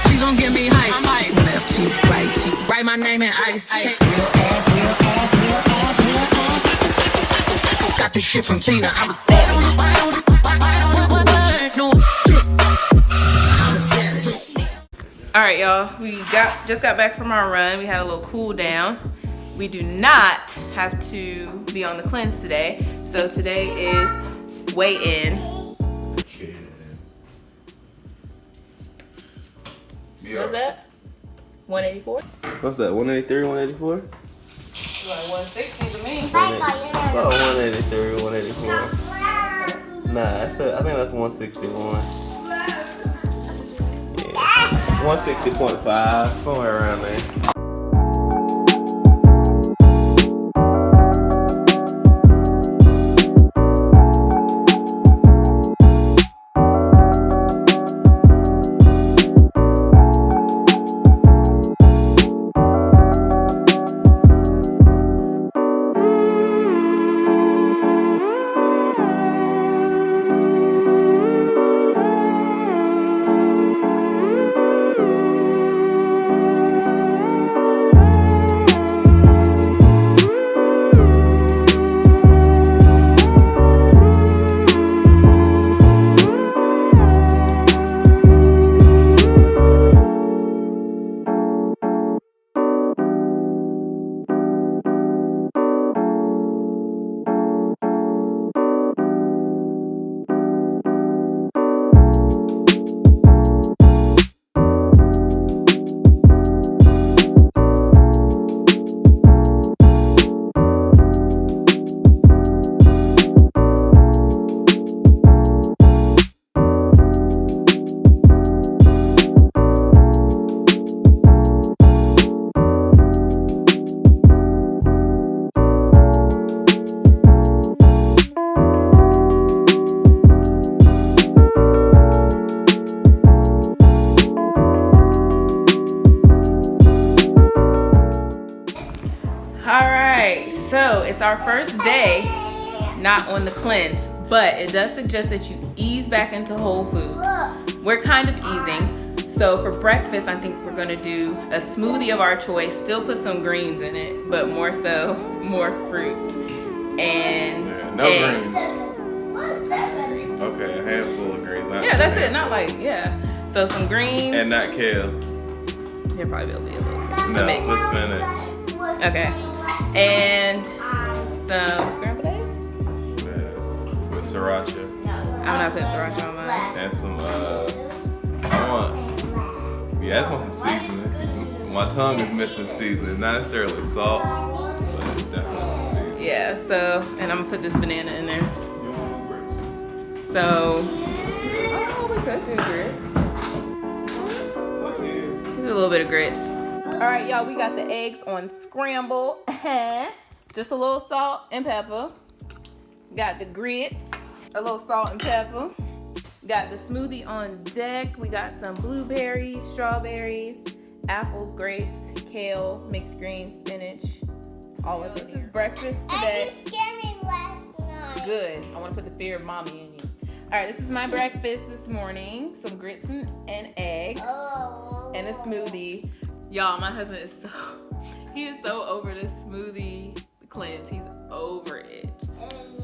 Please don't give me hype. I'm like left cheek, write my name in ice. Real ass, real ass, real ass, real ass. Got this shit from Tina. I'm a savage. All right, y'all. We just got back from our run. We had a little cool down. We do not have to be on the cleanse today. So today is weigh in. What's that? 184? What's that? 183, 184? Like 160 to me. About 183, 184. Nah, I think that's 161. Yeah. 160.5, somewhere around there. So it's our first day not on the cleanse, but it does suggest that you ease back into whole foods. We're kind of easing. So for breakfast, I think we're gonna do a smoothie of our choice, still put some greens in it, but more fruit and no eggs. Greens. Okay, a handful of greens. Yeah, that's it. Not like, yeah. So some greens. And not kale. There probably will be a little bit. No, with spinach. Okay. And some scrambled eggs? Yeah, with sriracha. I'm not putting sriracha on mine. And some, I just want some seasoning. My tongue is missing seasoning. Not necessarily salt, but definitely some seasoning. Yeah, so, and I'm gonna put this banana in there. So, oh, we could do grits. There's a little bit of grits. All right, y'all, we got the eggs on scramble. Just a little salt and pepper. Got the grits, a little salt and pepper. Got the smoothie on deck. We got some blueberries, strawberries, apples, grapes, kale, mixed greens, spinach, all of it. This is breakfast today. And you scared me last night. Good. I want to put the fear of mommy in you. All right, this is my breakfast this morning. Some grits and eggs and a smoothie. Y'all, my husband is so over this smoothie cleanse. He's over it.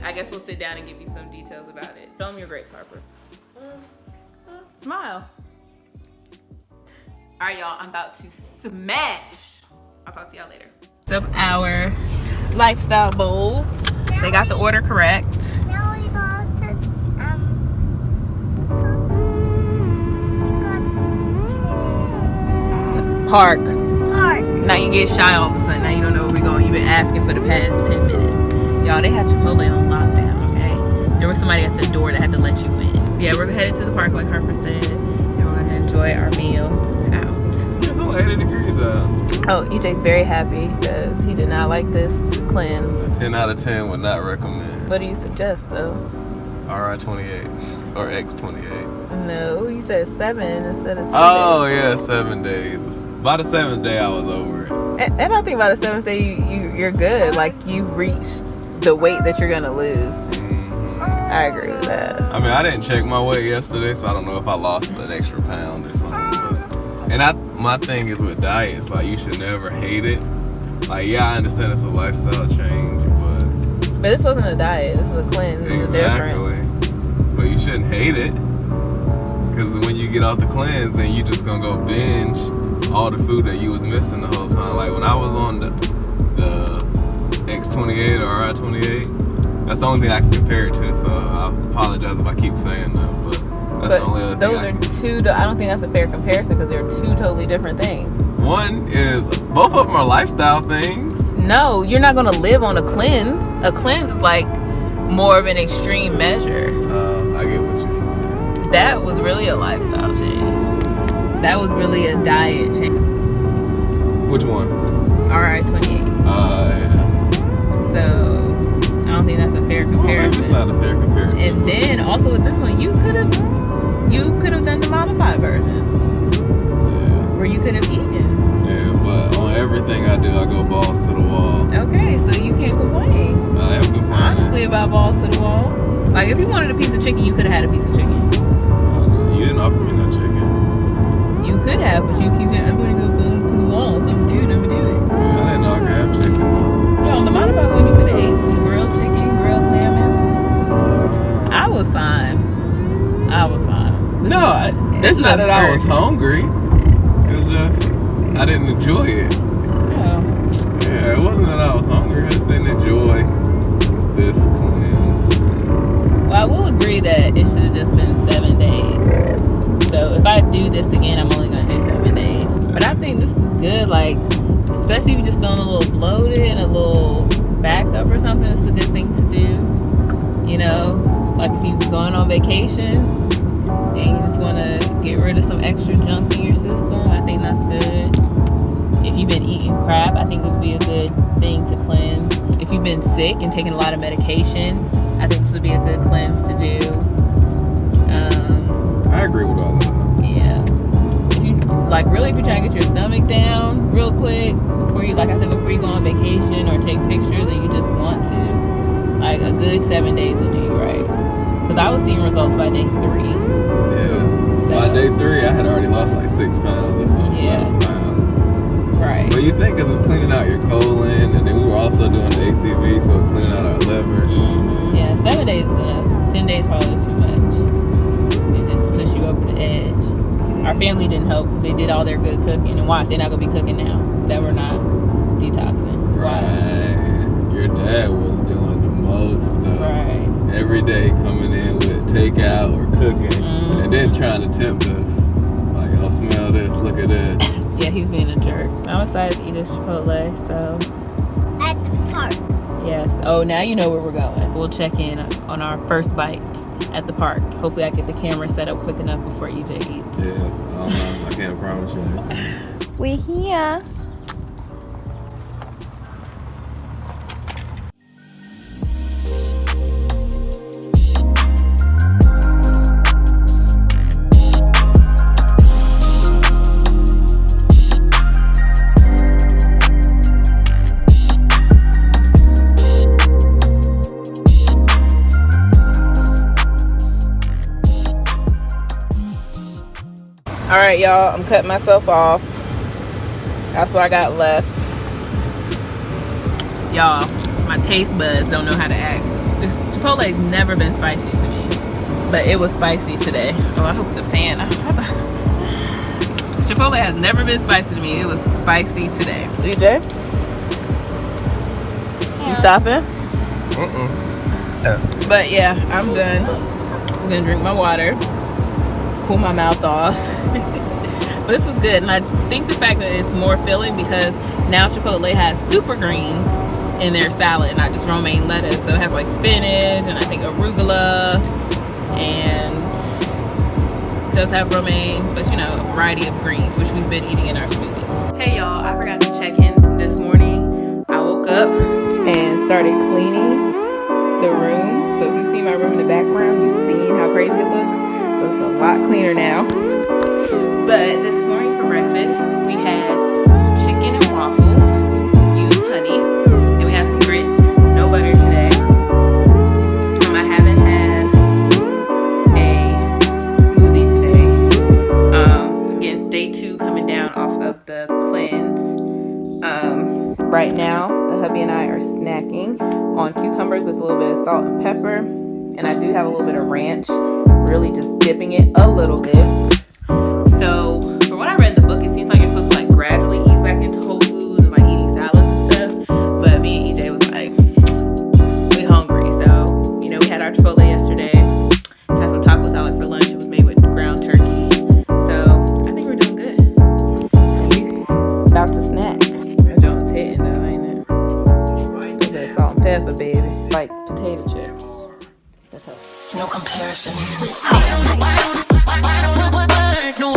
I guess we'll sit down and give you some details about it. Show him your grapes, Harper. Smile. All right, y'all, I'm about to smash. I'll talk to y'all later. Up our lifestyle bowls. They got the order correct. Now we go to Park. park. Now you get shy all of a sudden. Now you don't know where we're going. You've been asking for the past 10 minutes. Y'all, they had Chipotle on lockdown, okay? There was somebody at the door that had to let you in. Yeah, we're headed to the park like Harper said. And we're going to enjoy our meal out. It's only 80 degrees out. Oh, EJ's very happy because he did not like this cleanse. 10 out of 10 would not recommend. What do you suggest, though? RI28 or X28. No, you said 7 instead of 2 Oh, days. yeah, 7 days. By the 7th day, I was over it. And I think by the 7th day, you're good. Like, you've reached the weight that you're going to lose. Mm-hmm. I agree with that. I mean, I didn't check my weight yesterday, so I don't know if I lost an extra pound or something. But And my thing is with diets, like you should never hate it. Like, yeah, I understand it's a lifestyle change, But this wasn't a diet. This was a cleanse. exactly. But you shouldn't hate it, because when you get off the cleanse, then you just gonna go binge all the food that you was missing the whole time. Like when I was on the X28 or RI28, that's the only thing I can compare it to. So I apologize if I keep saying that, but that's the only other thing. Those are two. I don't think that's a fair comparison because they're two totally different things. One is, both of them are lifestyle things. No, you're not gonna live on a cleanse. A cleanse is like more of an extreme measure. I get what you're saying. That was really a lifestyle change. That was really a diet change. Which one? RI28. Yeah. So I don't think that's a fair comparison. It's not a fair comparison. And then also with this one, you could have done the modified version. Yeah. Where you could have eaten. Yeah, but on everything I do, I go balls to the wall. Okay, so you can't complain. I am complaining. Honestly, about balls to the wall. Like if you wanted a piece of chicken, you could have had a piece of chicken. You didn't offer me no chicken. You could have, but you keep getting, I'm gonna go balls to the wall. If I'm doing it, I'm gonna do it. I didn't know I could have chicken. Yeah, on the modified one, you could have ate some grilled chicken, grilled salmon. I was fine. It's not that I was hungry. It was just I didn't enjoy it. Oh. Yeah, it wasn't that I was hungry. I just didn't enjoy this cleanse. Well, I will agree that it should have just been 7 days. So if I do this again, I'm only gonna do 7 days. But I think this is good, like especially if you're just feeling a little bloated and a little backed up or something. It's a good thing to do. You know, like if you're going on vacation and you just want to get rid of some extra junk in your system, I think that's good. If you've been eating crap, I think it would be a good thing to cleanse. If you've been sick and taking a lot of medication, I think this would be a good cleanse to do. I agree with all that. Yeah. If you really, if you're trying to get your stomach down real quick before you, like I said, before you go on vacation or take pictures and you just want to, like a good 7 days will do you right. Because I was seeing results by day 3. Yeah. So, By day 3, I had already lost like 6 pounds or something. Yeah. 7 pounds. Right. But you think, because it's cleaning out your colon, and then we were also doing the ACV, so it's cleaning out our liver. Mm-hmm. Yeah, 7 days is enough. 10 days probably is too much. It just push you over the edge. Our family didn't help. They did all their good cooking. And watch, they're not going to be cooking now. That we're not detoxing. Watch. Right. Your dad was doing the most, though. Right. Every day coming in with takeout or cooking, and then trying to tempt us. Like, oh, smell this, look at this. Yeah, he's being a jerk. I'm excited to eat this Chipotle, so. At the park. Yes. Oh, now you know where we're going. We'll check in on our first bites at the park. Hopefully I get the camera set up quick enough before EJ eats. Yeah, I don't know. I can't promise you that. We're here. All right, y'all, I'm cutting myself off. That's what I got left. Y'all, my taste buds don't know how to act. This Chipotle's never been spicy to me, but it was spicy today. Oh, I hope the fan. Chipotle has never been spicy to me. It was spicy today. DJ? You stopping? But yeah, I'm done. I'm gonna drink my water, cool my mouth off. But this is good, and I think the fact that it's more filling because now Chipotle has super greens in their salad, not just romaine lettuce. So it has like spinach and I think arugula, and it does have romaine, but you know, a variety of greens, which we've been eating in our smoothies. Hey y'all, I forgot to check in this morning. I woke up and started cleaning the room. So if you see my room in the background, you've seen how crazy it looks. So it's a lot cleaner now. But this morning for breakfast, we had chicken and waffles, used honey, and we had some grits, no butter today. I haven't had a smoothie today. Again, it's day 2 coming right now, the hubby and I are snacking on cucumbers with a little bit of salt and pepper. And I do have a little bit of ranch, really just dipping it a little bit. So, from what I read in the book, it seems like you're supposed to like gradually ease back into whole foods and like eating salads and stuff. But me and EJ was like, we hungry. So, you know, we had our Chipotle yesterday, had some taco salad for lunch. It was made with ground turkey. So, I think we're doing good. About to snack. That joint's hitting though, ain't it? With that salt and pepper, baby. Like potato chips. No comparison. No.